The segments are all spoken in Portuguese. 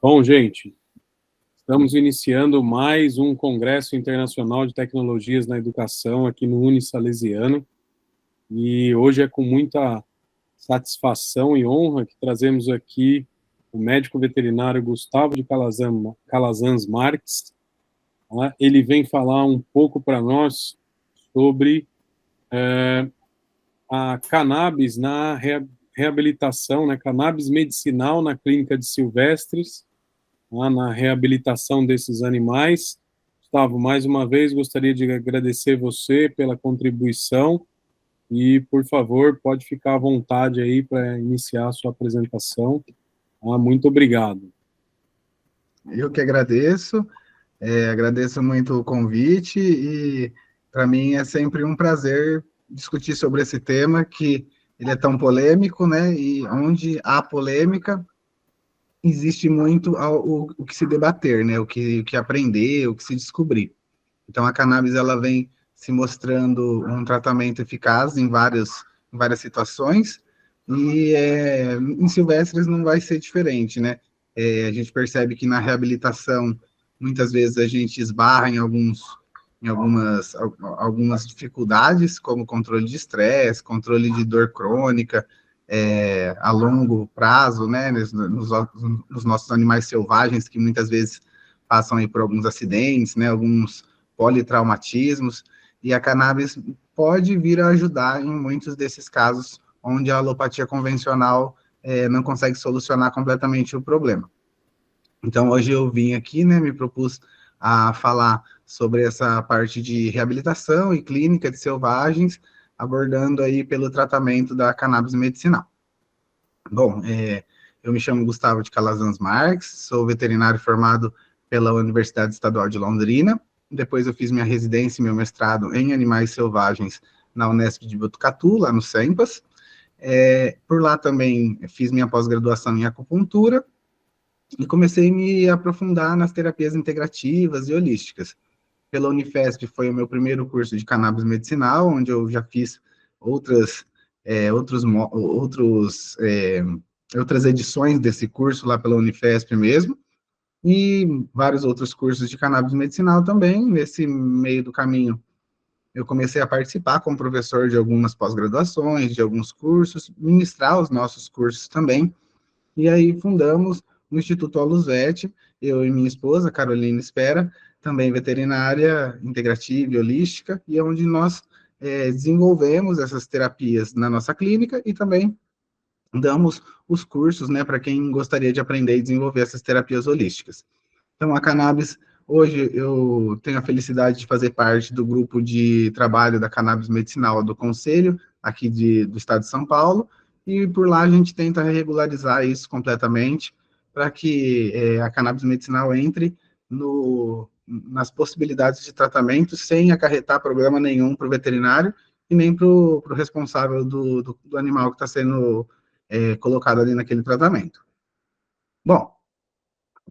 Bom, gente, estamos iniciando mais um Congresso Internacional de Tecnologias na Educação aqui no Unisalesiano, e hoje é com muita satisfação e honra que trazemos aqui o médico veterinário Gustavo de Calazans Marques. Ele vem falar um pouco para nós sobre a cannabis na reabilitação, né, cannabis medicinal na clínica de silvestres, na reabilitação desses animais. Gustavo, mais uma vez, gostaria de agradecer você pela contribuição e, por favor, pode ficar à vontade aí para iniciar a sua apresentação. Muito obrigado. Eu que agradeço, agradeço muito o convite e, para mim, é sempre um prazer discutir sobre esse tema, que ele é tão polêmico, né, e onde há polêmica, existe muito o que se debater, né, o que aprender, o que se descobrir. Então, a cannabis, ela vem se mostrando um tratamento eficaz em várias situações, e em silvestres não vai ser diferente, né? A gente percebe que na reabilitação, muitas vezes a gente esbarra em algumas dificuldades, como controle de estresse, controle de dor crônica, a longo prazo, né, nos nossos animais selvagens, que muitas vezes passam aí por alguns acidentes, né, alguns politraumatismos, e a cannabis pode vir a ajudar em muitos desses casos onde a alopatia convencional não consegue solucionar completamente o problema. Então, hoje eu vim aqui, né, me propus a falar sobre essa parte de reabilitação e clínica de selvagens, abordando aí pelo tratamento da cannabis medicinal. Bom, eu me chamo Gustavo de Calazans Marques, sou veterinário formado pela Universidade Estadual de Londrina. Depois eu fiz minha residência e meu mestrado em animais selvagens na Unesp de Botucatu, lá no CEMPAS. Por lá também fiz minha pós-graduação em acupuntura e comecei a me aprofundar nas terapias integrativas e holísticas. Pela Unifesp foi o meu primeiro curso de cannabis medicinal, onde eu já fiz outras edições desse curso lá pela Unifesp mesmo, e vários outros cursos de cannabis medicinal também. Nesse meio do caminho, eu comecei a participar como professor de algumas pós-graduações, de alguns cursos, ministrar os nossos cursos também, e aí fundamos o Instituto Alusvet, eu e minha esposa, Carolina Espera, também veterinária integrativa e holística, e é onde nós desenvolvemos essas terapias na nossa clínica e também damos os cursos, né, para quem gostaria de aprender e desenvolver essas terapias holísticas. Então, a cannabis, hoje eu tenho a felicidade de fazer parte do grupo de trabalho da cannabis medicinal do Conselho, aqui do estado de São Paulo, e por lá a gente tenta regularizar isso completamente, para que a cannabis medicinal entre nas possibilidades de tratamento sem acarretar problema nenhum para o veterinário e nem para o responsável do animal que está sendo colocado ali naquele tratamento. Bom,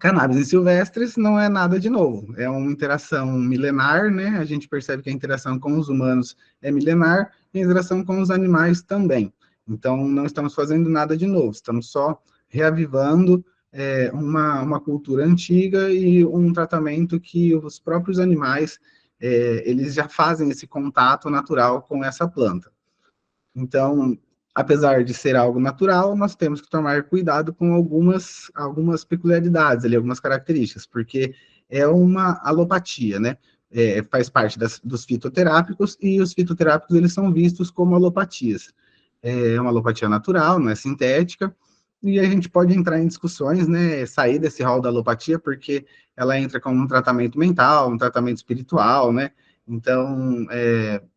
cannabis em silvestres não é nada de novo, é uma interação milenar, né? A gente percebe que a interação com os humanos é milenar e a interação com os animais também. Então, não estamos fazendo nada de novo, estamos só reavivando uma cultura antiga e um tratamento que os próprios animais, eles já fazem esse contato natural com essa planta. Então, apesar de ser algo natural, nós temos que tomar cuidado com algumas peculiaridades, ali, algumas características, porque é uma alopatia, né? Faz parte dos fitoterápicos, e os fitoterápicos, eles são vistos como alopatias. É uma alopatia natural, não é sintética, e a gente pode entrar em discussões, né, sair desse rol da alopatia, porque ela entra como um tratamento mental, um tratamento espiritual, né? Então,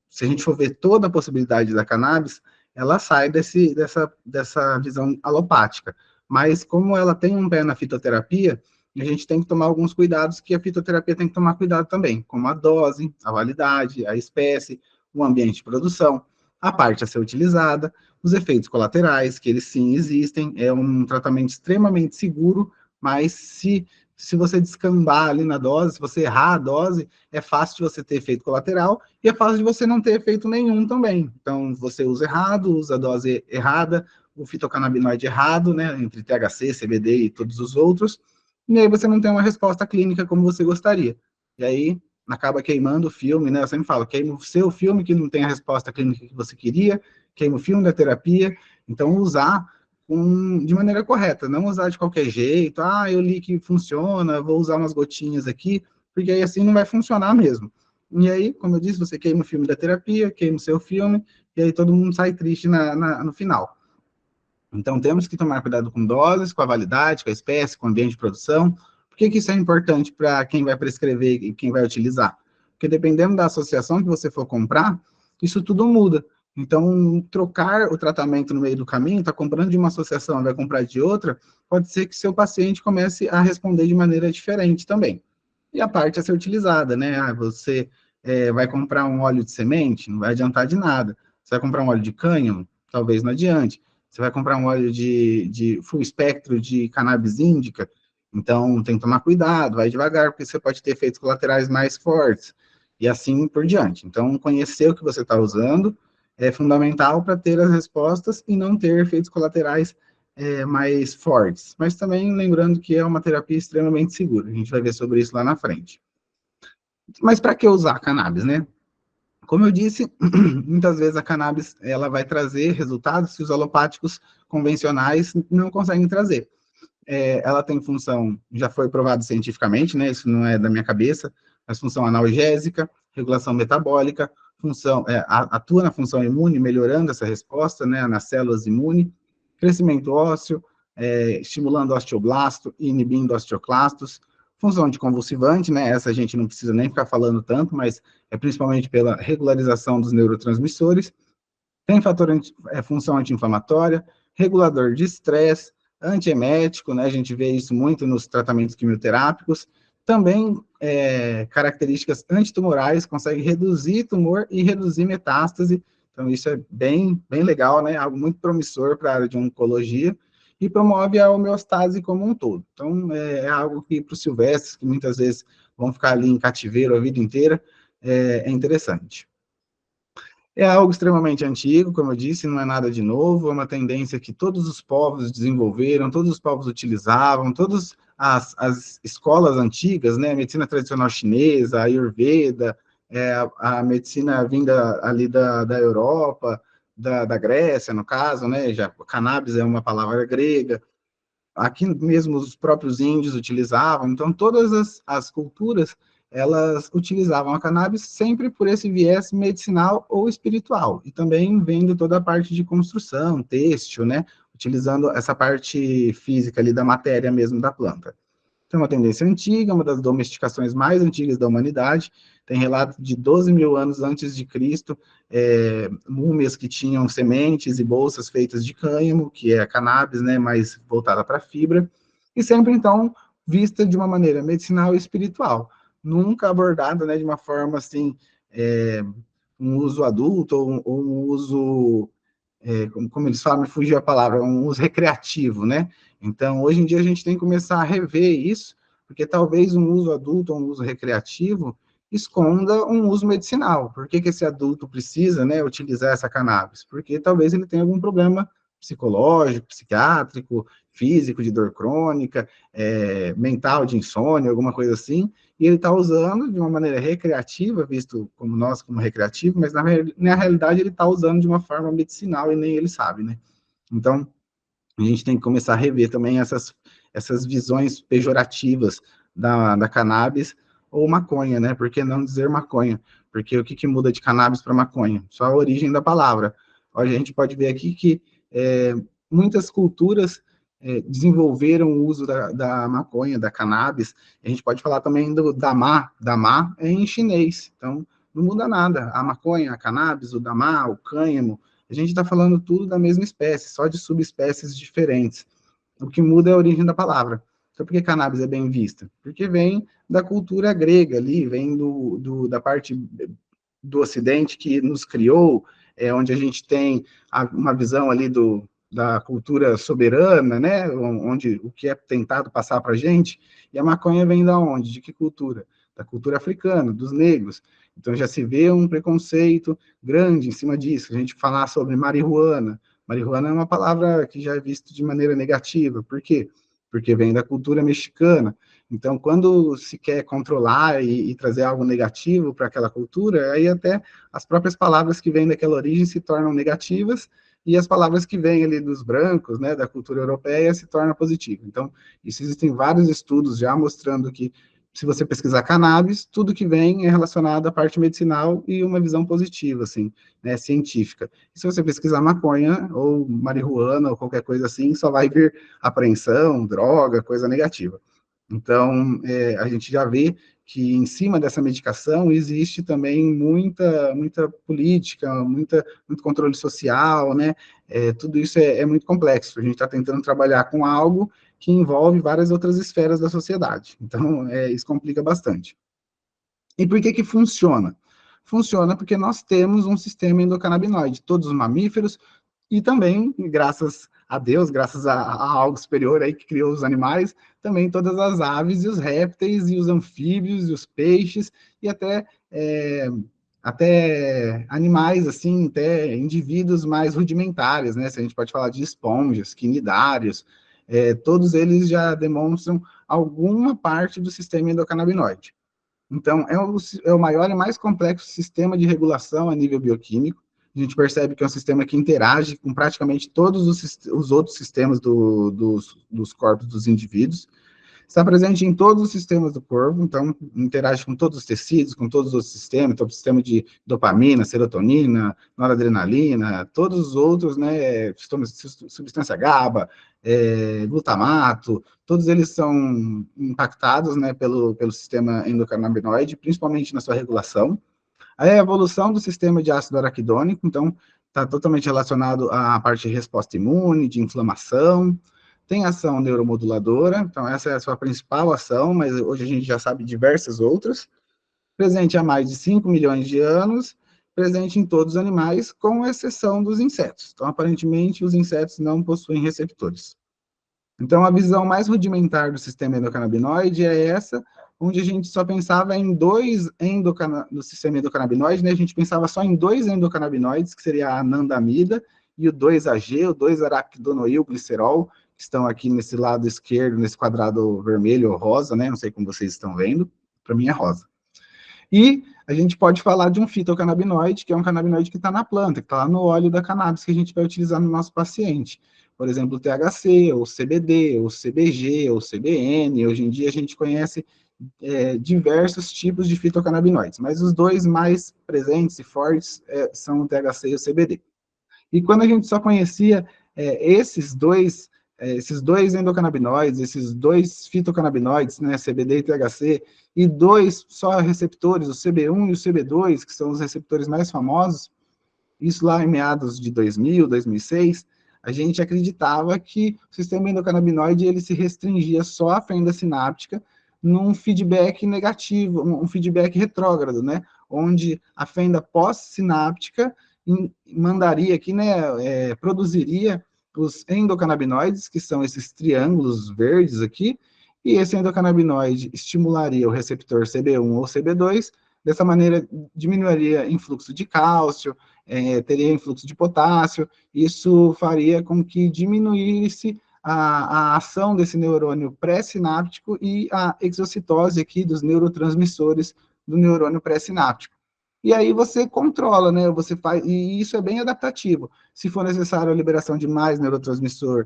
se a gente for ver toda a possibilidade da cannabis, ela sai dessa visão alopática. Mas como ela tem um pé na fitoterapia, a gente tem que tomar alguns cuidados que a fitoterapia tem que tomar cuidado também, como a dose, a validade, a espécie, o ambiente de produção, a parte a ser utilizada, os efeitos colaterais, que eles sim existem, é um tratamento extremamente seguro, mas se você descambar ali na dose, se você errar a dose, é fácil de você ter efeito colateral e é fácil de você não ter efeito nenhum também. Então, você usa errado, usa a dose errada, o fitocannabinoide errado, né, entre THC, CBD e todos os outros, e aí você não tem uma resposta clínica como você gostaria. E aí acaba queimando o filme, né? Eu sempre falo, queima o seu filme que não tem a resposta clínica que você queria, queima o filme da terapia. Então, usar de maneira correta, não usar de qualquer jeito. Ah, eu li que funciona, vou usar umas gotinhas aqui, porque aí assim não vai funcionar mesmo. E aí, como eu disse, você queima o filme da terapia, queima o seu filme, e aí todo mundo sai triste no final. Então, temos que tomar cuidado com doses, com a validade, com a espécie, com o ambiente de produção. Por que isso é importante para quem vai prescrever e quem vai utilizar? Porque dependendo da associação que você for comprar, isso tudo muda. Então, trocar o tratamento no meio do caminho, está comprando de uma associação, vai comprar de outra, pode ser que seu paciente comece a responder de maneira diferente também. E a parte a ser utilizada, né? Ah, você vai comprar um óleo de semente, não vai adiantar de nada. Você vai comprar um óleo de cânhamo, talvez não adiante. Você vai comprar um óleo de full espectro de cannabis índica, então tem que tomar cuidado, vai devagar, porque você pode ter efeitos colaterais mais fortes, e assim por diante. Então, conhecer o que você está usando é fundamental para ter as respostas e não ter efeitos colaterais mais fortes. Mas também lembrando que é uma terapia extremamente segura, a gente vai ver sobre isso lá na frente. Mas para que usar a cannabis, né? Como eu disse, muitas vezes a cannabis ela vai trazer resultados que os alopáticos convencionais não conseguem trazer. Ela tem função, já foi provado cientificamente, né? Isso não é da minha cabeça, mas função analgésica, regulação metabólica, atua na função imune, melhorando essa resposta, né, nas células imunes, crescimento ósseo, estimulando osteoblasto e inibindo osteoclastos, função de convulsivante, né? Essa a gente não precisa nem ficar falando tanto, mas é principalmente pela regularização dos neurotransmissores. Tem função anti-inflamatória, regulador de estresse, antiemético, né? A gente vê isso muito nos tratamentos quimioterápicos. Também características antitumorais, consegue reduzir tumor e reduzir metástase. Então, isso é bem, bem legal, né? Algo muito promissor para a área de oncologia e promove a homeostase como um todo. Então, algo que para os silvestres, que muitas vezes vão ficar ali em cativeiro a vida inteira, é interessante. É algo extremamente antigo, como eu disse, não é nada de novo, é uma tendência que todos os povos desenvolveram, todos os povos utilizavam, todas as escolas antigas, né, a medicina tradicional chinesa, a Ayurveda, a medicina vinda ali da Europa, da Grécia, no caso, né, já cannabis é uma palavra grega, aqui mesmo os próprios índios utilizavam, então todas as culturas, elas utilizavam a cannabis sempre por esse viés medicinal ou espiritual, e também vendo toda a parte de construção, têxtil, né, utilizando essa parte física ali da matéria mesmo da planta. Então, é uma tendência antiga, uma das domesticações mais antigas da humanidade. Tem relato de 12 mil anos antes de Cristo, múmias que tinham sementes e bolsas feitas de cânhamo, que é a cannabis, né, mais voltada para a fibra, e sempre, então, vista de uma maneira medicinal e espiritual. Nunca abordada, né, de uma forma, assim, um uso adulto ou um uso como eles falam, me fugiu a palavra, um uso recreativo, né? Então, hoje em dia, a gente tem que começar a rever isso, porque talvez um uso adulto ou um uso recreativo esconda um uso medicinal. Por que esse adulto precisa, né, utilizar essa cannabis? Porque talvez ele tenha algum problema psicológico, psiquiátrico, físico, de dor crônica, mental, de insônia, alguma coisa assim, e ele está usando de uma maneira recreativa, visto como nós como recreativo, mas na realidade ele está usando de uma forma medicinal e nem ele sabe, né? Então, a gente tem que começar a rever também essas visões pejorativas da cannabis ou maconha, né? Por que não dizer maconha? Porque o que muda de cannabis para maconha? Só a origem da palavra. A gente pode ver aqui que muitas culturas desenvolveram o uso da maconha, da cannabis. A gente pode falar também do damá. Damá é em chinês, então não muda nada. A maconha, a cannabis, o damá, o cânhamo, a gente está falando tudo da mesma espécie, só de subespécies diferentes. O que muda é a origem da palavra. Então, por que cannabis é bem vista? Porque vem da cultura grega ali, vem da parte do Ocidente que nos criou, onde a gente tem uma visão ali da cultura soberana, né, onde o que é tentado passar para a gente, e a maconha vem da onde? De que cultura? Da cultura africana, dos negros. Então já se vê um preconceito grande em cima disso. A gente falar sobre marihuana. Marihuana é uma palavra que já é vista de maneira negativa. Por quê? porque vem da cultura mexicana. Então, quando se quer controlar e trazer algo negativo para aquela cultura, aí até as próprias palavras que vêm daquela origem se tornam negativas, e as palavras que vêm ali dos brancos, né, da cultura europeia, se tornam positivas. Então, isso existem vários estudos já mostrando que, se você pesquisar cannabis, tudo que vem é relacionado à parte medicinal e uma visão positiva, assim, né, científica. E se você pesquisar maconha, ou marihuana, ou qualquer coisa assim, só vai vir apreensão, droga, coisa negativa. Então, a gente já vê que em cima dessa medicação existe também muita política, muito controle social, né? Tudo isso é muito complexo. A gente está tentando trabalhar com algo que envolve várias outras esferas da sociedade. Então, isso complica bastante. E por que que funciona? Funciona porque nós temos um sistema endocannabinoide, todos os mamíferos, e também, graças a Deus, graças a algo superior aí que criou os animais, também todas as aves e os répteis e os anfíbios e os peixes e até animais, assim, até indivíduos mais rudimentares, né? Se a gente pode falar de esponjas, quinidários, todos eles já demonstram alguma parte do sistema endocannabinoide. Então, é o maior e mais complexo sistema de regulação a nível bioquímico. A gente percebe que é um sistema que interage com praticamente todos os outros sistemas dos corpos dos indivíduos. Está presente em todos os sistemas do corpo, então interage com todos os tecidos, com todos os outros sistemas, então o sistema de dopamina, serotonina, noradrenalina, todos os outros, né, substância GABA, glutamato, todos eles são impactados, né, pelo sistema endocannabinoide, principalmente na sua regulação. A evolução do sistema de ácido araquidônico, então, está totalmente relacionado à parte de resposta imune, de inflamação. Tem ação neuromoduladora, então essa é a sua principal ação, mas hoje a gente já sabe diversas outras. Presente há mais de 5 milhões de anos, presente em todos os animais, com exceção dos insetos. Então, aparentemente, os insetos não possuem receptores. Então, a visão mais rudimentar do sistema endocannabinoide é essa, onde a gente só pensava em no sistema endocannabinoide, né? A gente pensava só em dois endocannabinoides, que seria a anandamida e o 2-AG, o 2-araquidonoilglicerol, que estão aqui nesse lado esquerdo, nesse quadrado vermelho ou rosa, né? Não sei como vocês estão vendo, para mim é rosa. E a gente pode falar de um fitocannabinoide, que é um canabinoide que está na planta, que está lá no óleo da cannabis que a gente vai utilizar no nosso paciente. Por exemplo, o THC, ou CBD, ou CBG, ou CBN. Hoje em dia a gente conhece diversos tipos de fitocannabinoides, mas os dois mais presentes e fortes são o THC e o CBD. E quando a gente só conhecia esses dois endocannabinoides, esses dois fitocannabinoides, né, CBD e THC, e dois só receptores, o CB1 e o CB2, que são os receptores mais famosos, isso lá em meados de 2000, 2006, a gente acreditava que o sistema endocannabinoide ele se restringia só à fenda sináptica num feedback negativo, um feedback retrógrado, né, onde a fenda pós-sináptica mandaria aqui, né, produziria os endocannabinoides, que são esses triângulos verdes aqui, e esse endocannabinoide estimularia o receptor CB1 ou CB2, dessa maneira diminuiria influxo de cálcio, teria influxo de potássio, isso faria com que diminuísse a ação desse neurônio pré-sináptico e a exocitose aqui dos neurotransmissores do neurônio pré-sináptico. E aí você controla, né? Você faz, e isso é bem adaptativo. Se for necessário a liberação de mais neurotransmissor,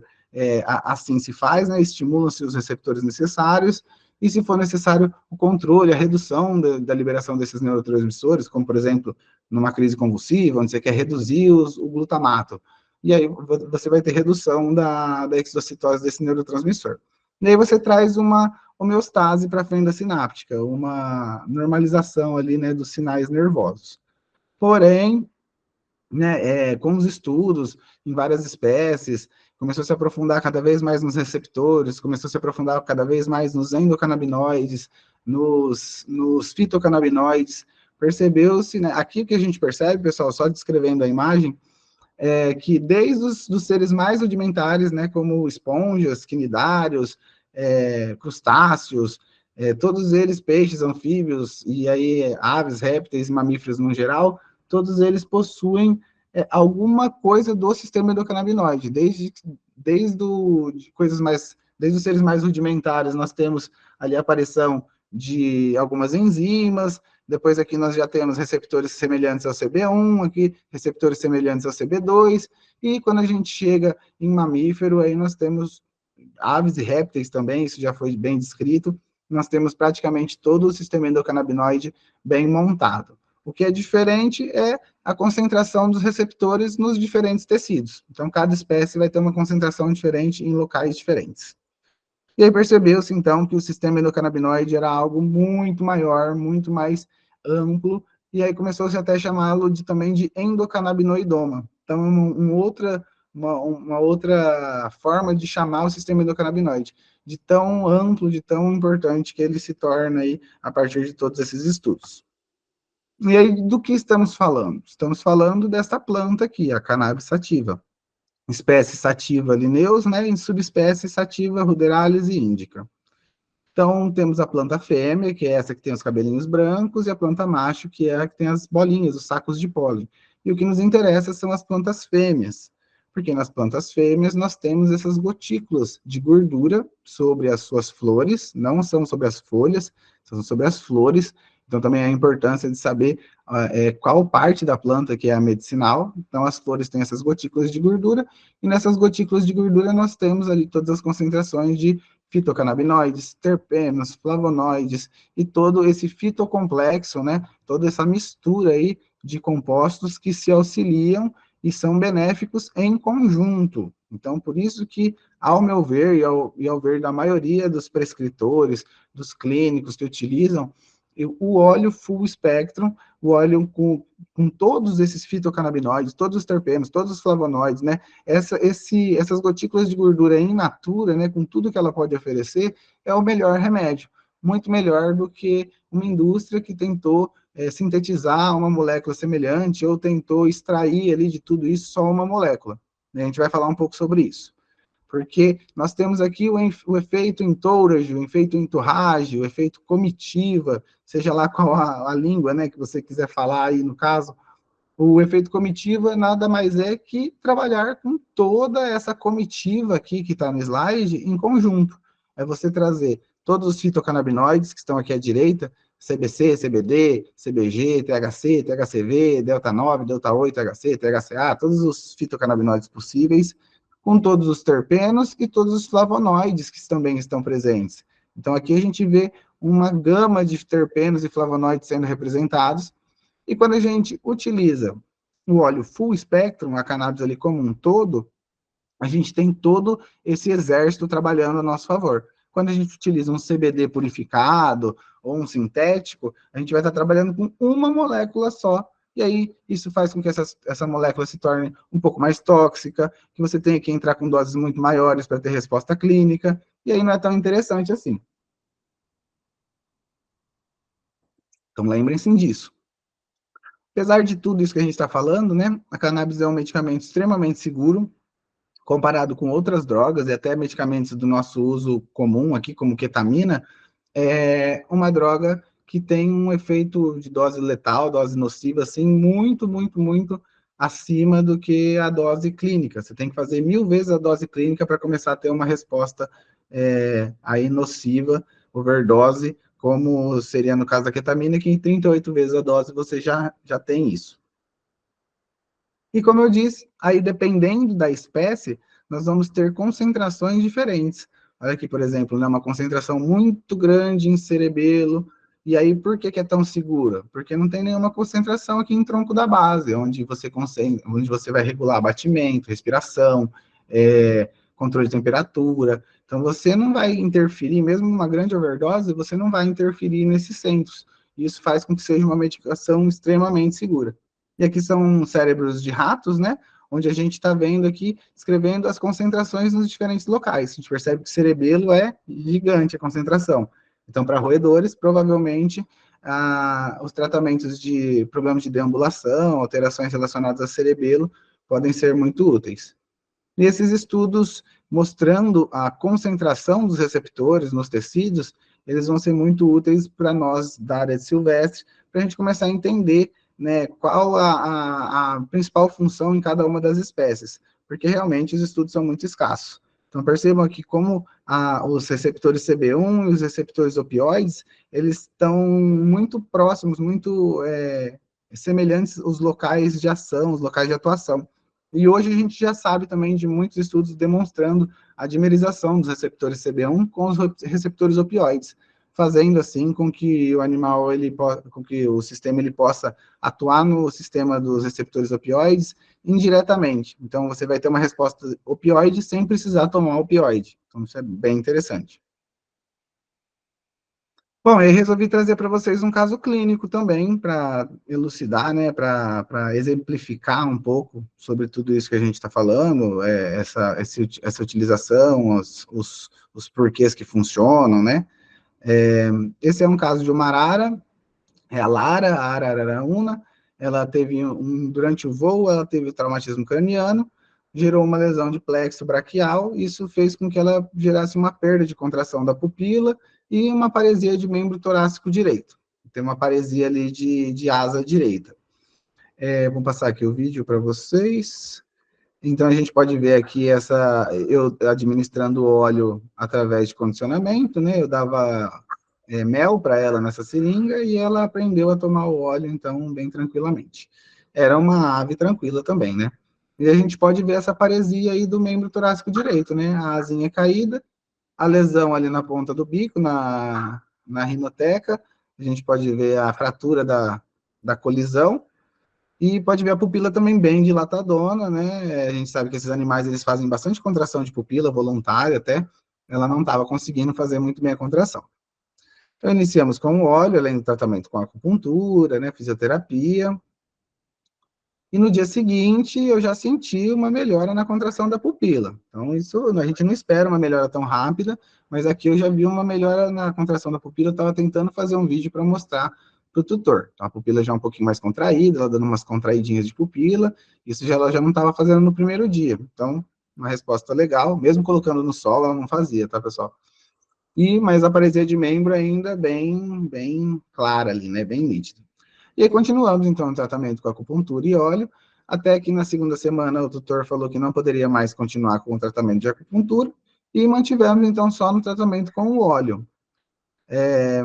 assim se faz, né? Estimulam-se os receptores necessários, e se for necessário o controle, a redução da liberação desses neurotransmissores, como por exemplo, numa crise convulsiva, onde você quer reduzir o glutamato. E aí você vai ter redução da exocitose desse neurotransmissor. E aí você traz uma homeostase para a fenda sináptica, uma normalização ali, né, dos sinais nervosos. Porém, né, com os estudos em várias espécies, começou a se aprofundar cada vez mais nos receptores, começou a se aprofundar cada vez mais nos endocannabinoides, nos fitocannabinoides, percebeu-se, né, aqui o que a gente percebe, pessoal, só descrevendo a imagem, que desde os seres mais rudimentares, né, como esponjas, quinidários, crustáceos, todos eles, peixes, anfíbios, e aí aves, répteis e mamíferos no geral, todos eles possuem alguma coisa do sistema endocannabinoide, desde de coisas mais Desde os seres mais rudimentares, nós temos ali a aparição de algumas enzimas, depois aqui nós já temos receptores semelhantes ao CB1, aqui receptores semelhantes ao CB2, e quando a gente chega em mamífero, aí nós temos aves e répteis também, isso já foi bem descrito, nós temos praticamente todo o sistema endocannabinoide bem montado. O que é diferente é a concentração dos receptores nos diferentes tecidos. Então, cada espécie vai ter uma concentração diferente em locais diferentes. E aí percebeu-se, então, que o sistema endocannabinoide era algo muito maior, muito mais amplo, e aí começou-se até a chamá-lo também de endocannabinoidoma. Então, uma outra forma de chamar o sistema endocannabinoide, de tão amplo, de tão importante que ele se torna aí a partir de todos esses estudos. E aí, do que estamos falando? Estamos falando desta planta aqui, a cannabis sativa. Espécie sativa lineus, né, e subespécie sativa ruderalis e índica. Então, temos a planta fêmea, que é essa que tem os cabelinhos brancos, e a planta macho, que é a que tem as bolinhas, os sacos de pólen. E o que nos interessa são as plantas fêmeas, porque nas plantas fêmeas nós temos essas gotículas de gordura sobre as suas flores, não são sobre as folhas, são sobre as flores. Então, também a importância de saber qual parte da planta que é a medicinal. Então, as flores têm essas gotículas de gordura, e nessas gotículas de gordura nós temos ali todas as concentrações de fitocannabinoides, terpenos, flavonoides, e todo esse fitocomplexo, né, toda essa mistura aí de compostos que se auxiliam e são benéficos em conjunto. Então, por isso que, ao meu ver, e ao ver da maioria dos prescritores, dos clínicos que utilizam, o óleo full spectrum, o óleo com todos esses fitocannabinoides, todos os terpenos, todos os flavonoides, né? Essas gotículas de gordura in natura, né? Com tudo que ela pode oferecer, é o melhor remédio. Muito melhor do que uma indústria que tentou sintetizar uma molécula semelhante ou tentou extrair ali de tudo isso só uma molécula. A gente vai falar um pouco sobre isso. Porque nós temos aqui o efeito entourage, o efeito entourage, o efeito comitiva, seja lá qual a língua, né, que você quiser falar aí no caso. O efeito comitiva nada mais é que trabalhar com toda essa comitiva aqui que está no slide em conjunto. É você trazer todos os fitocannabinoides que estão aqui à direita, CBC, CBD, CBG, THC, THCV, delta 9, delta 8, THC, THCA, todos os fitocannabinoides possíveis, com todos os terpenos e todos os flavonoides que também estão presentes. Então, aqui a gente vê uma gama de terpenos e flavonoides sendo representados, e quando a gente utiliza o óleo full spectrum, a cannabis ali como um todo, a gente tem todo esse exército trabalhando a nosso favor. Quando a gente utiliza um CBD purificado ou um sintético, a gente vai estar trabalhando com uma molécula só, e aí isso faz com que essa molécula se torne um pouco mais tóxica, que você tenha que entrar com doses muito maiores para ter resposta clínica, e aí não é tão interessante assim. Então lembrem-se disso. Apesar de tudo isso que a gente está falando, né, a cannabis é um medicamento extremamente seguro, comparado com outras drogas e até medicamentos do nosso uso comum aqui, como ketamina, é uma droga que tem um efeito de dose letal, dose nociva, assim, muito, muito, muito acima do que a dose clínica. Você tem que fazer 1000 vezes a dose clínica para começar a ter uma resposta aí nociva, overdose, como seria no caso da ketamina, que em 38 vezes a dose você já tem isso. E como eu disse, aí dependendo da espécie, nós vamos ter concentrações diferentes. Olha aqui, por exemplo, né, uma concentração muito grande em cerebelo. E aí, por que é tão segura? Porque não tem nenhuma concentração aqui em tronco da base, onde você vai regular batimento, respiração, controle de temperatura. Então, você não vai interferir, mesmo numa grande overdose, você não vai interferir nesses centros. Isso faz com que seja uma medicação extremamente segura. E aqui são cérebros de ratos, né? Onde a gente está vendo aqui, escrevendo as concentrações nos diferentes locais. A gente percebe que o cerebelo é gigante a concentração. Então, para roedores, provavelmente, os tratamentos de problemas de deambulação, alterações relacionadas ao cerebelo, podem ser muito úteis. E esses estudos mostrando a concentração dos receptores nos tecidos, eles vão ser muito úteis para nós da área de silvestre, para a gente começar a entender, né, qual a principal função em cada uma das espécies, porque realmente os estudos são muito escassos. Então, percebam aqui como os receptores CB1 e os receptores opioides, eles estão muito próximos, muito semelhantes os locais de ação, os locais de atuação. E hoje a gente já sabe também de muitos estudos demonstrando a dimerização dos receptores CB1 com os receptores opioides, fazendo assim com que o animal, com que o sistema ele possa atuar no sistema dos receptores opioides indiretamente. Então, você vai ter uma resposta opioide sem precisar tomar opioide. Então, isso é bem interessante. Bom, eu resolvi trazer para vocês um caso clínico também, para elucidar, né, para exemplificar um pouco sobre tudo isso que a gente está falando, essa utilização, os porquês que funcionam, né? Esse é um caso de uma arara, a Lara, a araraúna, ela teve durante o voo, ela teve traumatismo craniano, gerou uma lesão de plexo braquial, isso fez com que ela gerasse uma perda de contração da pupila e uma paresia de membro torácico direito. Tem uma paresia ali de asa direita. Vou passar aqui o vídeo para vocês. Então, a gente pode ver aqui eu administrando óleo através de condicionamento, né? Eu dava mel para ela nessa seringa e ela aprendeu a tomar o óleo, então, bem tranquilamente. Era uma ave tranquila também, né? E a gente pode ver essa paresia aí do membro torácico direito, né? A asinha caída, a lesão ali na ponta do bico, na rinoteca, a gente pode ver a fratura da colisão, e pode ver a pupila também bem dilatadona, né? A gente sabe que esses animais eles fazem bastante contração de pupila, voluntária até. Ela não estava conseguindo fazer muito bem a contração. Então, iniciamos com o óleo, além do tratamento com acupuntura, né? Fisioterapia. E no dia seguinte, eu já senti uma melhora na contração da pupila. Então, isso a gente não espera uma melhora tão rápida, mas aqui eu já vi uma melhora na contração da pupila. Eu estava tentando fazer um vídeo para mostrar para o tutor. Então, a pupila já é um pouquinho mais contraída, ela dando umas contraidinhas de pupila. Isso ela já não estava fazendo no primeiro dia. Então, uma resposta legal. Mesmo colocando no sol, ela não fazia, tá, pessoal? Mas a paresia de membro ainda bem clara ali, né? Bem nítida. E aí continuamos, então, o tratamento com acupuntura e óleo, até que na segunda semana o tutor falou que não poderia mais continuar com o tratamento de acupuntura, e mantivemos, então, só no tratamento com o óleo.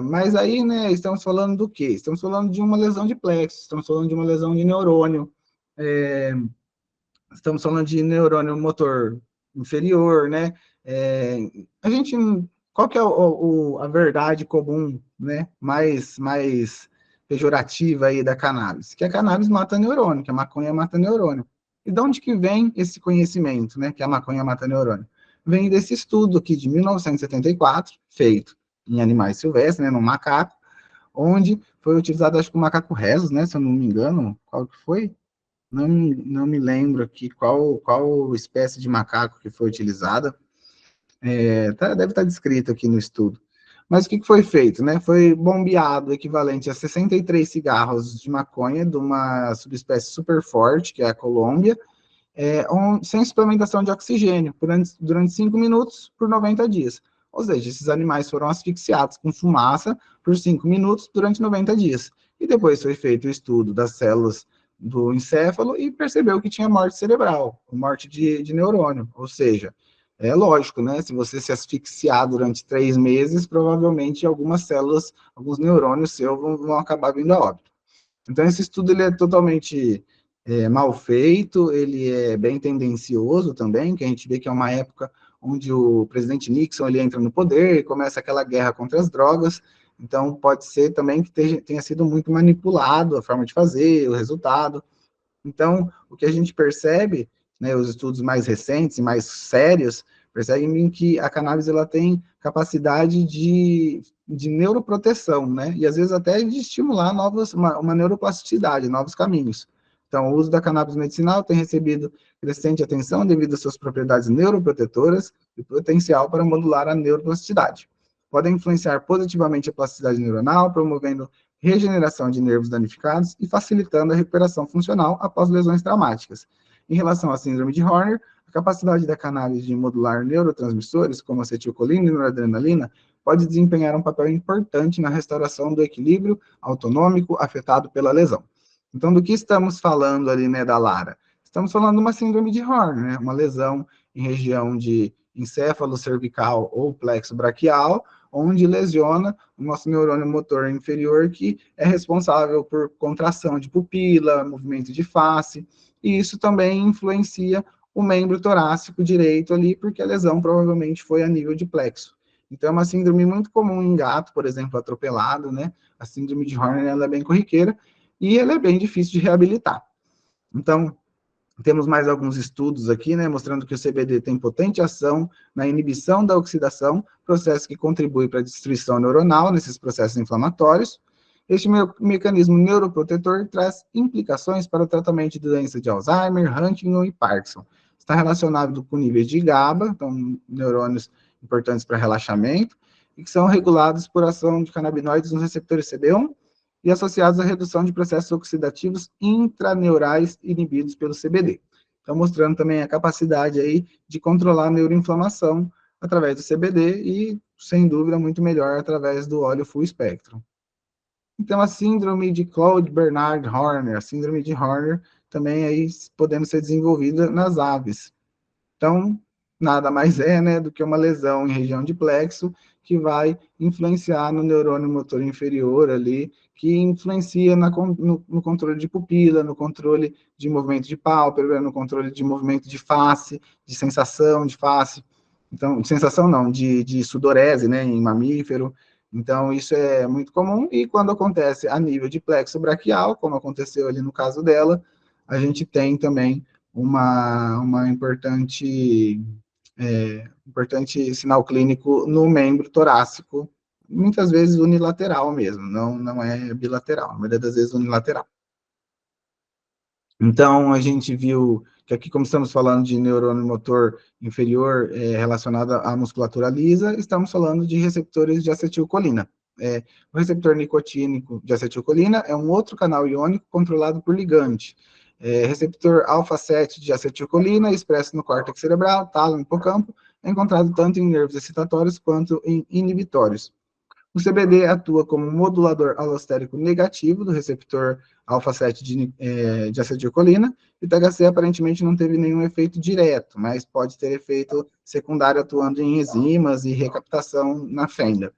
Mas aí, né, estamos falando do quê? Estamos falando de uma lesão de plexo, estamos falando de uma lesão de neurônio, estamos falando de neurônio motor inferior, né? A gente, qual que é a verdade comum, né, mais pejorativa aí da cannabis? Que a cannabis mata neurônio, que a maconha mata neurônio. E de onde que vem esse conhecimento, né, que a maconha mata neurônio? Vem desse estudo aqui de 1974, feito em animais silvestres, né, no macaco, onde foi utilizado, acho que o macaco rhesus, né, se eu não me engano, qual que foi? Não me lembro aqui qual espécie de macaco que foi utilizada. Deve estar descrito aqui no estudo. Mas o que foi feito? Né? Foi bombeado o equivalente a 63 cigarros de maconha de uma subespécie super forte, que é a Colômbia, sem suplementação de oxigênio, durante 5 minutos por 90 dias. Ou seja, esses animais foram asfixiados com fumaça por 5 minutos durante 90 dias. E depois foi feito o estudo das células do encéfalo e percebeu que tinha morte cerebral, morte de neurônio. Ou seja, é lógico, né? Se você se asfixiar durante 3 meses, provavelmente algumas células, alguns neurônios seus vão acabar vindo a óbito. Então, esse estudo ele é totalmente mal feito, ele é bem tendencioso também, que a gente vê que é uma época onde o presidente Nixon ele entra no poder e começa aquela guerra contra as drogas. Então, pode ser também que tenha sido muito manipulado a forma de fazer, o resultado. Então, o que a gente percebe, né, os estudos mais recentes e mais sérios, percebem que a cannabis ela tem capacidade de neuroproteção, né, e às vezes até de estimular uma neuroplasticidade, novos caminhos. Então, o uso da cannabis medicinal tem recebido crescente atenção devido às suas propriedades neuroprotetoras e potencial para modular a neuroplasticidade. Podem influenciar positivamente a plasticidade neuronal, promovendo regeneração de nervos danificados e facilitando a recuperação funcional após lesões traumáticas. Em relação à síndrome de Horner, a capacidade da cannabis de modular neurotransmissores, como acetilcolina e noradrenalina, pode desempenhar um papel importante na restauração do equilíbrio autonômico afetado pela lesão. Então, do que estamos falando ali, né, da Lara? Estamos falando de uma síndrome de Horner, né, uma lesão em região de encéfalo cervical ou plexo braquial, onde lesiona o nosso neurônio motor inferior, que é responsável por contração de pupila, movimento de face, e isso também influencia o membro torácico direito ali, porque a lesão provavelmente foi a nível de plexo. Então, é uma síndrome muito comum em gato, por exemplo, atropelado, né? A síndrome de Horner, ela é bem corriqueira e ela é bem difícil de reabilitar. Então, temos mais alguns estudos aqui, né, mostrando que o CBD tem potente ação na inibição da oxidação, processo que contribui para a destruição neuronal nesses processos inflamatórios. Este mecanismo neuroprotetor traz implicações para o tratamento de doenças de Alzheimer, Huntington e Parkinson. Está relacionado com níveis de GABA, então neurônios importantes para relaxamento, e que são regulados por ação de canabinoides nos receptores CB1 e associados à redução de processos oxidativos intraneurais inibidos pelo CBD. Então, mostrando também a capacidade aí de controlar a neuroinflamação através do CBD e, sem dúvida, muito melhor através do óleo full spectrum. Então, a síndrome de Claude Bernard Horner, a síndrome de Horner, também aí podendo ser desenvolvida nas aves. Então, nada mais é, né, do que uma lesão em região de plexo que vai influenciar no neurônio motor inferior ali, que influencia no controle de pupila, no controle de movimento de pálpebra, no controle de movimento de face, de sensação de face. Então, sensação não, de sudorese, né, em mamífero. Então, isso é muito comum, e quando acontece a nível de plexo braquial, como aconteceu ali no caso dela, a gente tem também uma importante sinal clínico no membro torácico, muitas vezes unilateral mesmo, não é bilateral, na maioria das vezes unilateral. Então, a gente viu que aqui, como estamos falando de neurônio motor inferior relacionado à musculatura lisa, estamos falando de receptores de acetilcolina. O receptor nicotínico de acetilcolina é um outro canal iônico controlado por ligante. Receptor alfa-7 de acetilcolina, expresso no córtex cerebral, tálamo, hipocampo, é encontrado tanto em nervos excitatórios quanto em inibitórios. O CBD atua como modulador alostérico negativo do receptor alfa-7 de acetilcolina, e o THC aparentemente não teve nenhum efeito direto, mas pode ter efeito secundário atuando em enzimas e recaptação na fenda.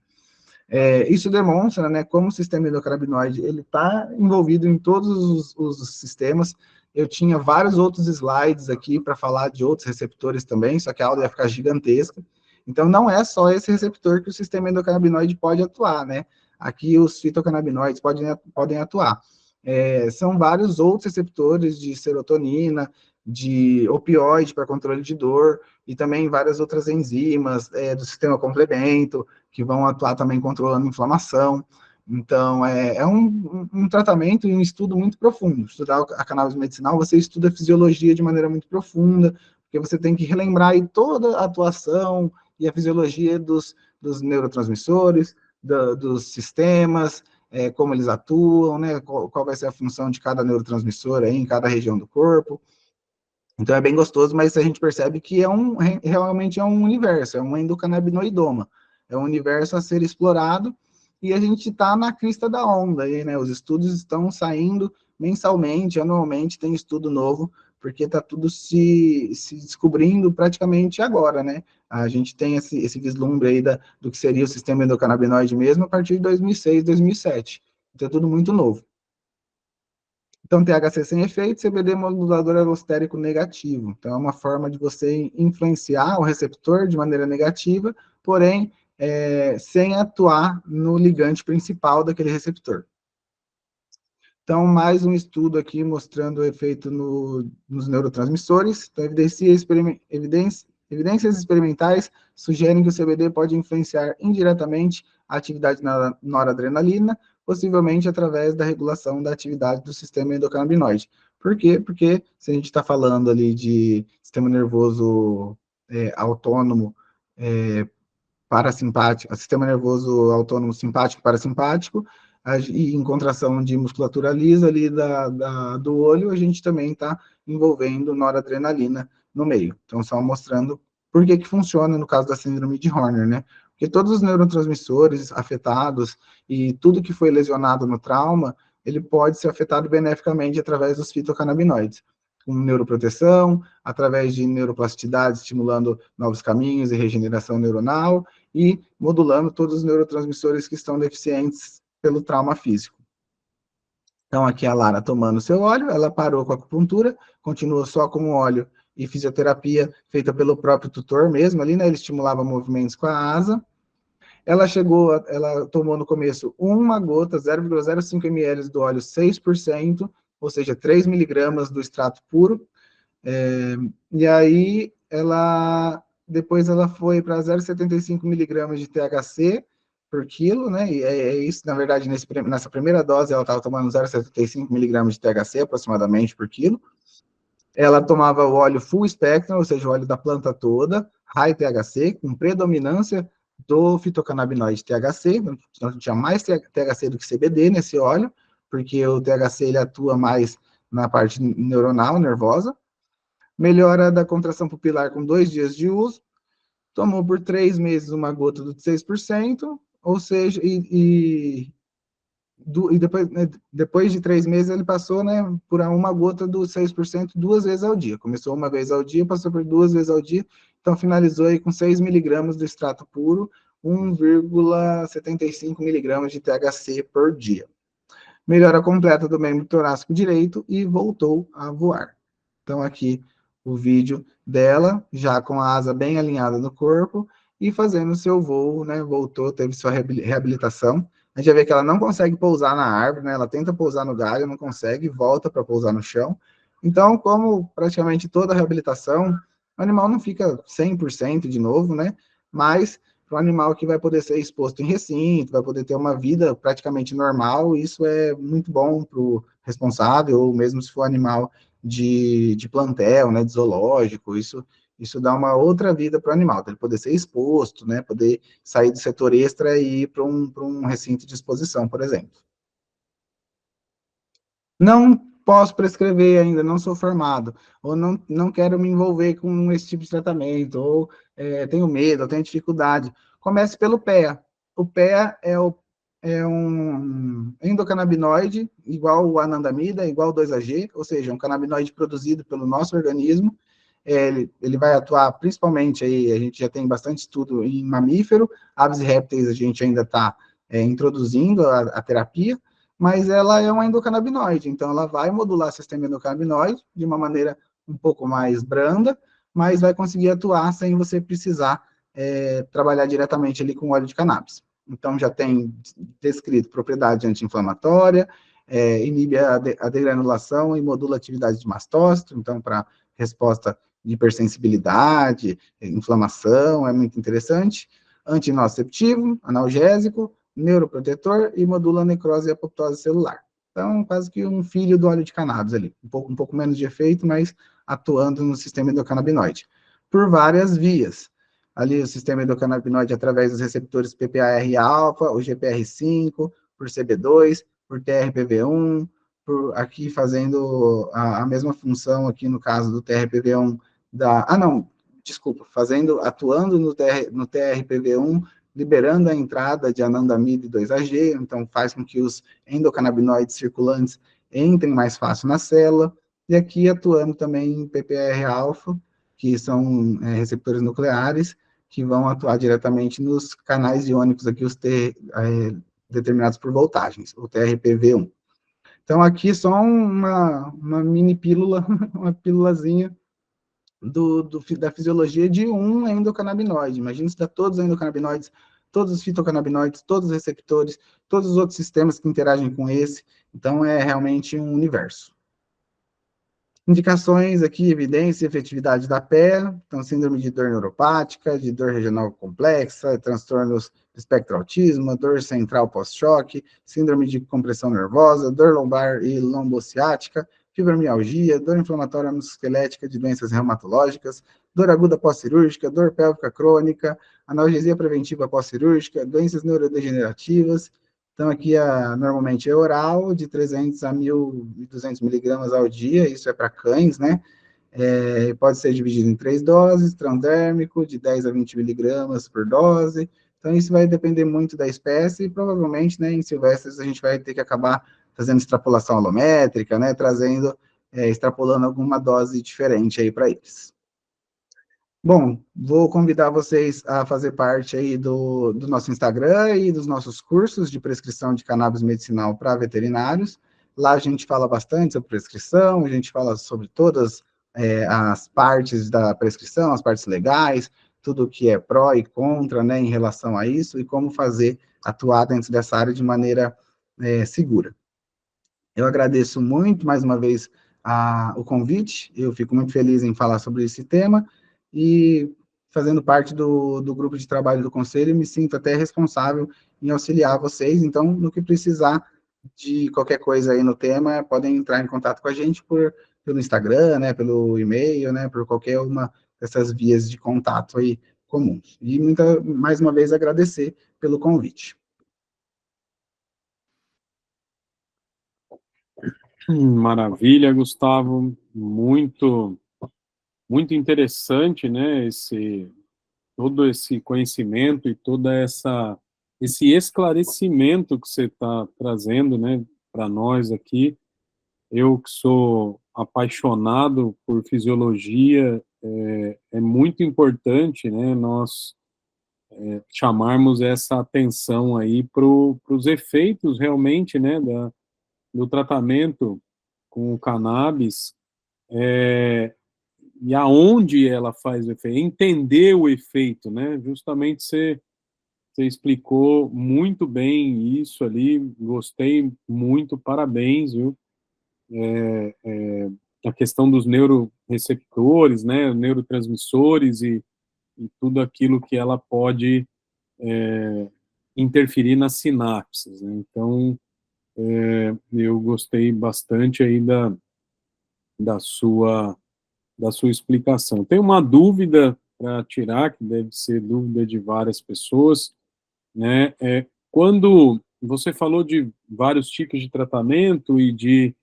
Isso demonstra, né, como o sistema endocannabinoide está envolvido em todos os sistemas. Eu tinha vários outros slides aqui para falar de outros receptores também, só que a aula ia ficar gigantesca. Então, não é só esse receptor que o sistema endocannabinoide pode atuar, né? Aqui os fitocannabinoides podem atuar. São vários outros receptores de serotonina, de opioide para controle de dor, e também várias outras enzimas do sistema complemento, que vão atuar também controlando inflamação. Então, é um tratamento e um estudo muito profundo. Estudar a cannabis medicinal, você estuda a fisiologia de maneira muito profunda, porque você tem que relembrar aí toda a atuação e a fisiologia dos neurotransmissores, dos sistemas, como eles atuam, né, qual vai ser a função de cada neurotransmissor aí em cada região do corpo. Então é bem gostoso, mas a gente percebe que realmente é um universo, é um endocannabinoidoma, é um universo a ser explorado, e a gente está na crista da onda aí, né? Os estudos estão saindo mensalmente, anualmente tem estudo novo, porque está tudo se descobrindo praticamente agora, né? A gente tem esse vislumbre aí do que seria o sistema endocannabinoide mesmo a partir de 2006, 2007. Então é tudo muito novo. Então, THC sem efeito, CBD modulador alostérico negativo. Então, é uma forma de você influenciar o receptor de maneira negativa, porém, sem atuar no ligante principal daquele receptor. Então, mais um estudo aqui mostrando o efeito nos neurotransmissores. Então, evidências experimentais sugerem que o CBD pode influenciar indiretamente a atividade na noradrenalina, possivelmente através da regulação da atividade do sistema endocannabinoide. Por quê? Porque se a gente está falando ali de sistema nervoso autônomo parasimpático, sistema nervoso autônomo simpático parasimpático, e em contração de musculatura lisa ali do olho, a gente também está envolvendo noradrenalina no meio. Então, só mostrando por que funciona no caso da síndrome de Horner, né? Porque todos os neurotransmissores afetados e tudo que foi lesionado no trauma, ele pode ser afetado beneficamente através dos fitocannabinoides. com neuroproteção, através de neuroplasticidade, estimulando novos caminhos e regeneração neuronal, e modulando todos os neurotransmissores que estão deficientes pelo trauma físico. Então, aqui a Lara tomando seu óleo, ela parou com a acupuntura, continuou só com o óleo e fisioterapia feita pelo próprio tutor mesmo ali, né? Ele estimulava movimentos com a asa. Ela tomou no começo uma gota, 0,05 ml do óleo 6%, ou seja, 3 miligramas do extrato puro. E aí, depois ela foi para 0,75 miligramas de THC por quilo, né? E é isso, na verdade, nessa primeira dose, ela estava tomando 0,75 miligramas de THC aproximadamente por quilo. Ela tomava o óleo full spectrum, ou seja, o óleo da planta toda, high THC, com predominância do fitocannabinoide THC, então tinha mais THC do que CBD nesse óleo, porque o THC ele atua mais na parte neuronal, nervosa. Melhora da contração pupilar com 2 dias de uso, tomou por 3 meses uma gota do 6%, ou seja, depois de 3 meses ele passou, né, por uma gota do 6% 2 vezes ao dia. Começou uma vez ao dia, passou por 2 vezes ao dia, então finalizou aí com 6 miligramas do extrato puro, 1,75 miligramas de THC por dia. Melhora completa do membro torácico direito e voltou a voar. Então aqui o vídeo dela, já com a asa bem alinhada no corpo e fazendo seu voo, né, voltou, teve sua reabilitação. A gente já vê que ela não consegue pousar na árvore, né? Ela tenta pousar no galho, não consegue, volta para pousar no chão. Então, como praticamente toda reabilitação, o animal não fica 100% de novo, né? Mas para um animal que vai poder ser exposto em recinto, vai poder ter uma vida praticamente normal, isso é muito bom para o responsável, ou mesmo se for animal de plantel, né, de zoológico, isso dá uma outra vida para o animal, para ele poder ser exposto, né, poder sair do setor extra e ir para um recinto de exposição, por exemplo. Não posso prescrever ainda, não sou formado, ou não quero me envolver com esse tipo de tratamento, ou tenho medo, ou tenho dificuldade. Comece pelo PEA. O PEA é um endocannabinoide, igual o anandamida, igual o 2-AG, ou seja, um canabinoide produzido pelo nosso organismo. Ele vai atuar principalmente, aí, a gente já tem bastante estudo em mamífero, aves e répteis a gente ainda está introduzindo a terapia, mas ela é uma endocannabinoide, então ela vai modular o sistema endocannabinoide de uma maneira um pouco mais branda, mas vai conseguir atuar sem você precisar trabalhar diretamente ali com óleo de cannabis. Então já tem descrito propriedade anti-inflamatória, inibe a degranulação e modula a atividade de mastócito, então para resposta de hipersensibilidade, inflamação, é muito interessante. Antinociceptivo, analgésico, neuroprotetor e modula a necrose e apoptose celular. Então, quase que um filho do óleo de cannabis ali. Um pouco menos de efeito, mas atuando no sistema endocannabinoide. Por várias vias. Ali o sistema endocannabinoide através dos receptores PPAR-alfa, o GPR5, por CB2, por TRPV1, aqui fazendo a mesma função aqui no caso do TRPV1 atuando no TRPV1, liberando a entrada de anandamida e 2-AG, então faz com que os endocannabinoides circulantes entrem mais fácil na célula, e aqui atuando também em PPR-alfa, que são receptores nucleares, que vão atuar diretamente nos canais iônicos aqui, determinados por voltagens, o TRPV1. Então, aqui só uma mini pílula, uma pílulazinha da fisiologia de um endocannabinoide. Imagina se dá todos os endocannabinoides, todos os fitocannabinoides, todos os receptores, todos os outros sistemas que interagem com esse. Então, é realmente um universo. Indicações aqui, evidência e efetividade da PEA, então síndrome de dor neuropática, de dor regional complexa, transtornos do espectro autismo, dor central pós-choque, síndrome de compressão nervosa, dor lombar e lombociática, fibromialgia, dor inflamatória musculoesquelética de doenças reumatológicas, dor aguda pós-cirúrgica, dor pélvica crônica, analgesia preventiva pós-cirúrgica, doenças neurodegenerativas. Então, aqui, normalmente é oral, de 300 a 1.200 miligramas ao dia, isso é para cães, né? Pode ser dividido em 3 doses, transdérmico, de 10 a 20 miligramas por dose. Então, isso vai depender muito da espécie, e provavelmente, né, em silvestres, a gente vai ter que acabar fazendo extrapolação alométrica, né, trazendo extrapolando alguma dose diferente aí para eles. Bom, vou convidar vocês a fazer parte aí do nosso Instagram e dos nossos cursos de prescrição de cannabis medicinal para veterinários. Lá a gente fala bastante sobre prescrição, a gente fala sobre todas as partes da prescrição, as partes legais, tudo que é pró e contra, né, em relação a isso, e como atuar dentro dessa área de maneira segura. Eu agradeço muito, mais uma vez, o convite, eu fico muito feliz em falar sobre esse tema, e fazendo parte do grupo de trabalho do Conselho, me sinto até responsável em auxiliar vocês, então, no que precisar de qualquer coisa aí no tema, podem entrar em contato com a gente pelo Instagram, né, pelo e-mail, né, por qualquer uma dessas vias de contato aí comuns. E mais uma vez agradecer pelo convite. Maravilha, Gustavo. Muito, muito interessante, né? Todo esse conhecimento e esse esclarecimento que você está trazendo, né, para nós aqui. Eu que sou apaixonado por fisiologia, é muito importante, né, nós chamarmos essa atenção aí para os efeitos realmente, né, do tratamento com o cannabis, e aonde ela faz o efeito, entender o efeito, né, justamente você explicou muito bem isso ali, gostei muito, parabéns, viu? A questão dos neuroreceptores, né, neurotransmissores e tudo aquilo que ela pode interferir nas sinapses, né? Então, eu gostei bastante aí da sua, da sua explicação. Tem uma dúvida para tirar, que deve ser dúvida de várias pessoas, né? Quando você falou de vários tipos de tratamento e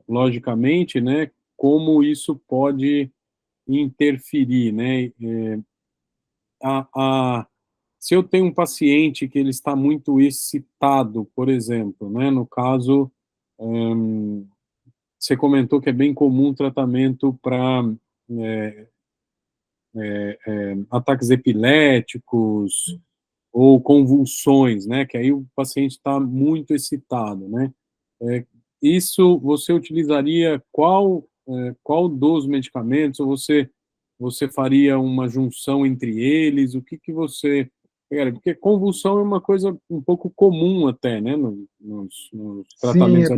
logicamente, né, como isso pode interferir, né? A, a, Se eu tenho um paciente que ele está muito excitado, por exemplo, né, no caso, você comentou que é bem comum o tratamento para ataques epiléticos ou convulsões, né, que aí o paciente está muito excitado, né? É, Isso você utilizaria qual dos medicamentos, ou você faria uma junção entre eles? O que você... Porque convulsão é uma coisa um pouco comum até, né, nos Sim, tratamentos.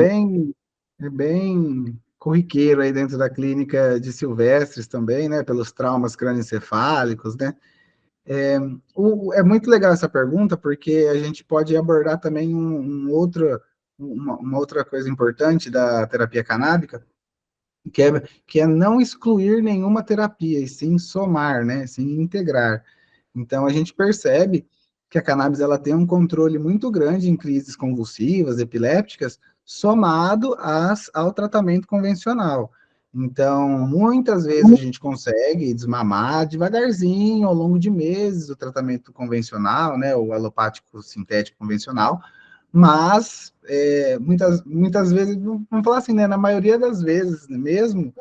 é bem corriqueiro aí dentro da clínica de Silvestres também, né, pelos traumas crânioencefálicos, né. É muito legal essa pergunta, porque a gente pode abordar também uma outra coisa importante da terapia canábica, que é não excluir nenhuma terapia, e sim somar, né, sim integrar. Então, a gente percebe que a cannabis ela tem um controle muito grande em crises convulsivas, epilépticas, somado ao tratamento convencional. Então, muitas vezes a gente consegue desmamar devagarzinho, ao longo de meses, o tratamento convencional, né, o alopático sintético convencional, mas muitas vezes, vamos falar assim, né, na maioria das vezes mesmo,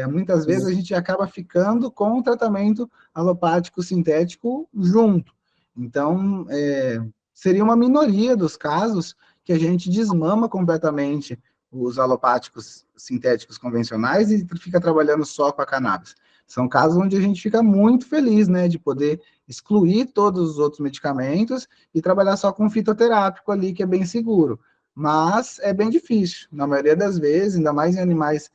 muitas vezes a gente acaba ficando com o tratamento alopático sintético junto. Então, seria uma minoria dos casos que a gente desmama completamente os alopáticos sintéticos convencionais e fica trabalhando só com a cannabis. São casos onde a gente fica muito feliz, né, de poder excluir todos os outros medicamentos e trabalhar só com fitoterápico ali, que é bem seguro. Mas é bem difícil. Na maioria das vezes, ainda mais em animais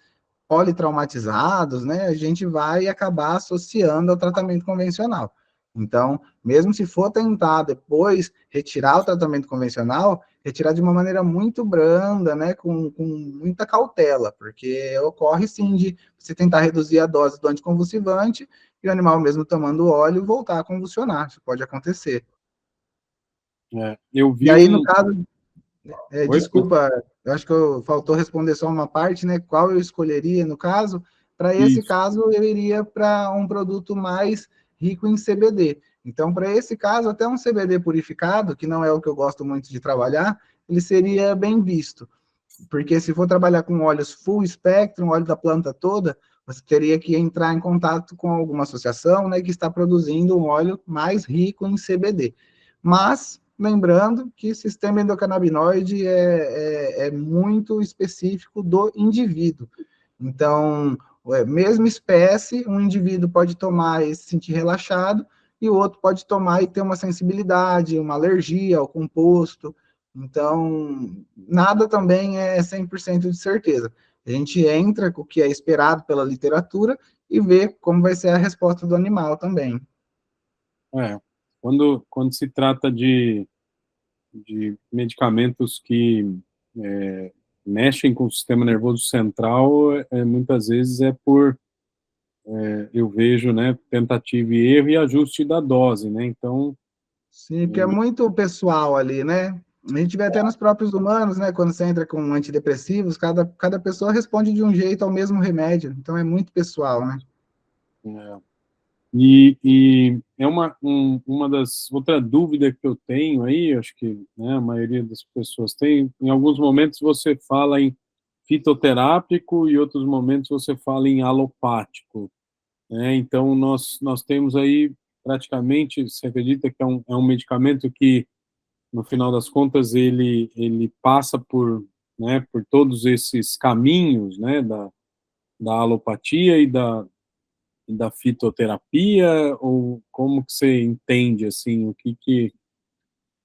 politraumatizados, né, a gente vai acabar associando ao tratamento convencional. Então, mesmo se for tentar depois retirar o tratamento convencional, retirar de uma maneira muito branda, né, com muita cautela, porque ocorre sim de você tentar reduzir a dose do anticonvulsivante e o animal mesmo tomando óleo voltar a convulsionar, isso pode acontecer. Eu E vi aí, no um... caso, Oi? desculpa, eu acho que faltou responder só uma parte, né? Qual eu escolheria no caso? Para esse Isso. caso, eu iria para um produto mais rico em CBD. Então, para esse caso, até um CBD purificado, que não é o que eu gosto muito de trabalhar, ele seria bem visto. Porque se for trabalhar com óleos full spectrum, óleo da planta toda, você teria que entrar em contato com alguma associação, né, que está produzindo um óleo mais rico em CBD. Mas, lembrando que o sistema endocannabinoide é muito específico do indivíduo. Então, mesma espécie, um indivíduo pode tomar e se sentir relaxado, e o outro pode tomar e ter uma sensibilidade, uma alergia ao composto. Então, nada também é 100% de certeza. A gente entra com o que é esperado pela literatura e vê como vai ser a resposta do animal também. Quando se trata de medicamentos que mexem com o sistema nervoso central, muitas vezes eu vejo, né, tentativa e erro e ajuste da dose, né, então... Sim, porque é muito pessoal ali, né? A gente vê até nos próprios humanos, né? Quando você entra com antidepressivos, cada pessoa responde de um jeito ao mesmo remédio. Então é muito pessoal, né? E é uma das... Outra dúvida que eu tenho aí, acho que, né, a maioria das pessoas tem, em alguns momentos você fala em fitoterápico e outros momentos você fala em alopático, né? Então nós temos aí praticamente, você acredita que é um medicamento que, no final das contas, ele passa por, né, por todos esses caminhos, né, da alopatia e da fitoterapia, ou como que você entende, assim, o que...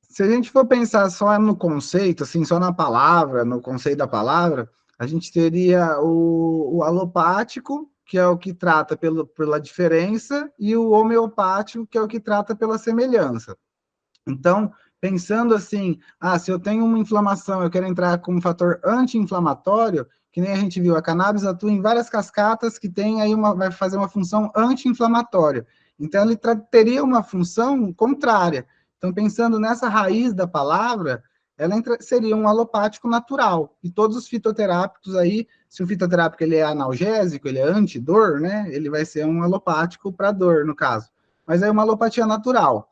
Se a gente for pensar só no conceito, assim, só na palavra, no conceito da palavra, a gente teria o alopático, que é o que trata pela diferença, e o homeopático, que é o que trata pela semelhança. Então, pensando assim, se eu tenho uma inflamação, eu quero entrar com um fator anti-inflamatório, que nem a gente viu, a cannabis atua em várias cascatas que tem aí vai fazer uma função anti-inflamatória. Então, ele teria uma função contrária. Então, pensando nessa raiz da palavra, ela seria um alopático natural. E todos os fitoterápicos aí, se o fitoterápico ele é analgésico, ele é antidor, né? Ele vai ser um alopático para dor, no caso. Mas é uma alopatia natural.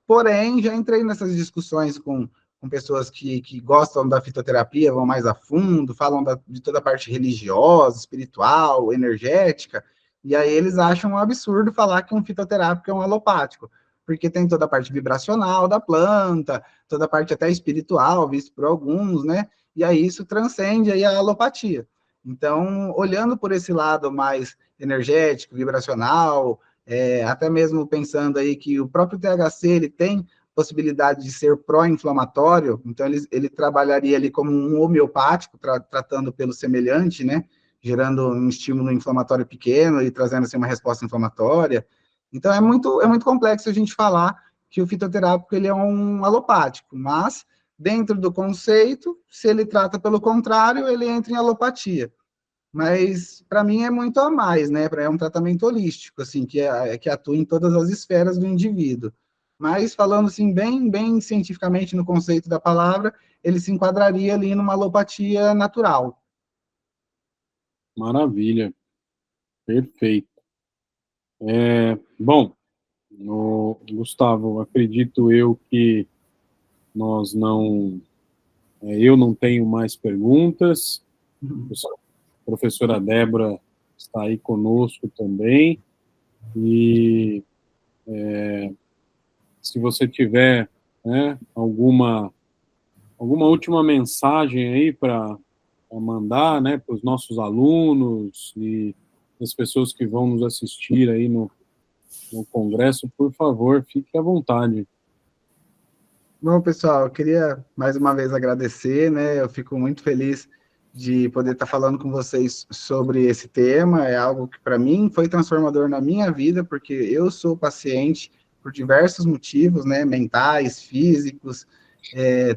Porém, já entrei nessas discussões com pessoas que gostam da fitoterapia, vão mais a fundo, falam de toda a parte religiosa, espiritual, energética, e aí eles acham um absurdo falar que um fitoterápico é um alopático, porque tem toda a parte vibracional da planta, toda a parte até espiritual, visto por alguns, né? E aí isso transcende aí a alopatia. Então, olhando por esse lado mais energético, vibracional, até mesmo pensando aí que o próprio THC ele tem possibilidade de ser pró-inflamatório, então ele trabalharia ali como um homeopático, tratando pelo semelhante, né? Gerando um estímulo inflamatório pequeno e trazendo assim, uma resposta inflamatória. Então é muito complexo a gente falar que o fitoterápico ele é um alopático, mas dentro do conceito, se ele trata pelo contrário, ele entra em alopatia. Mas para mim é muito a mais, né? É um tratamento holístico, assim, que atua em todas as esferas do indivíduo. Mas falando assim bem cientificamente no conceito da palavra, ele se enquadraria ali numa alopatia natural. Maravilha, perfeito. Bom, Gustavo, acredito eu que nós não... eu não tenho mais perguntas. A professora Débora está aí conosco também. E se você tiver, né, alguma última mensagem aí para mandar, né, para os nossos alunos e as pessoas que vão nos assistir aí no congresso, por favor, fique à vontade. Bom, pessoal, eu queria mais uma vez agradecer, né? Eu fico muito feliz de poder estar falando com vocês sobre esse tema. É algo que, para mim, foi transformador na minha vida, porque eu sou paciente por diversos motivos, né? Mentais, físicos.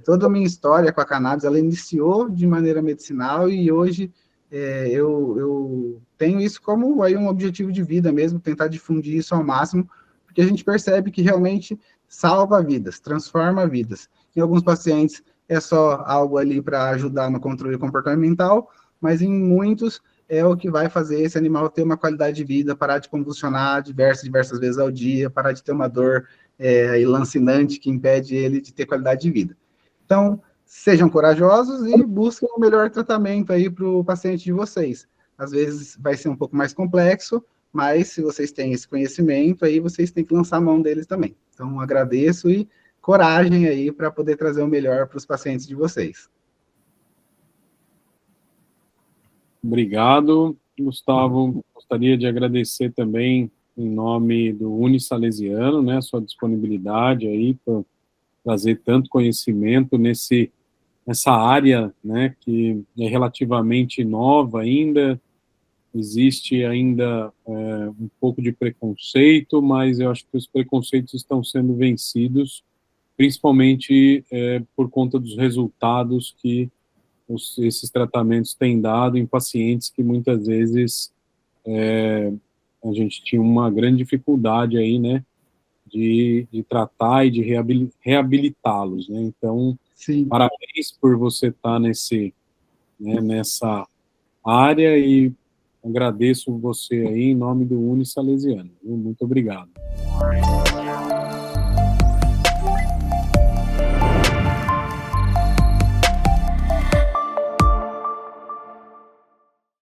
Toda a minha história com a cannabis, ela iniciou de maneira medicinal e hoje eu tenho isso como aí um objetivo de vida mesmo, tentar difundir isso ao máximo, porque a gente percebe que realmente salva vidas, transforma vidas. Em alguns pacientes é só algo ali para ajudar no controle comportamental, mas em muitos é o que vai fazer esse animal ter uma qualidade de vida, parar de convulsionar diversas vezes ao dia, parar de ter uma dor lancinante que impede ele de ter qualidade de vida. Então, sejam corajosos e busquem o melhor tratamento aí para o paciente de vocês. Às vezes vai ser um pouco mais complexo, mas se vocês têm esse conhecimento, aí vocês têm que lançar a mão deles também. Então, agradeço e coragem aí para poder trazer o melhor para os pacientes de vocês. Obrigado, Gustavo. Gostaria de agradecer também, em nome do Unisalesiano, né, a sua disponibilidade aí para trazer tanto conhecimento nessa área, né, que é relativamente nova ainda. Existe ainda um pouco de preconceito, mas eu acho que os preconceitos estão sendo vencidos, principalmente por conta dos resultados que esses tratamentos têm dado em pacientes que muitas vezes a gente tinha uma grande dificuldade aí, né, de tratar e de reabilitá-los, né? Então, Sim. parabéns por você estar nessa área e agradeço você aí em nome do Unisalesiano. Muito obrigado.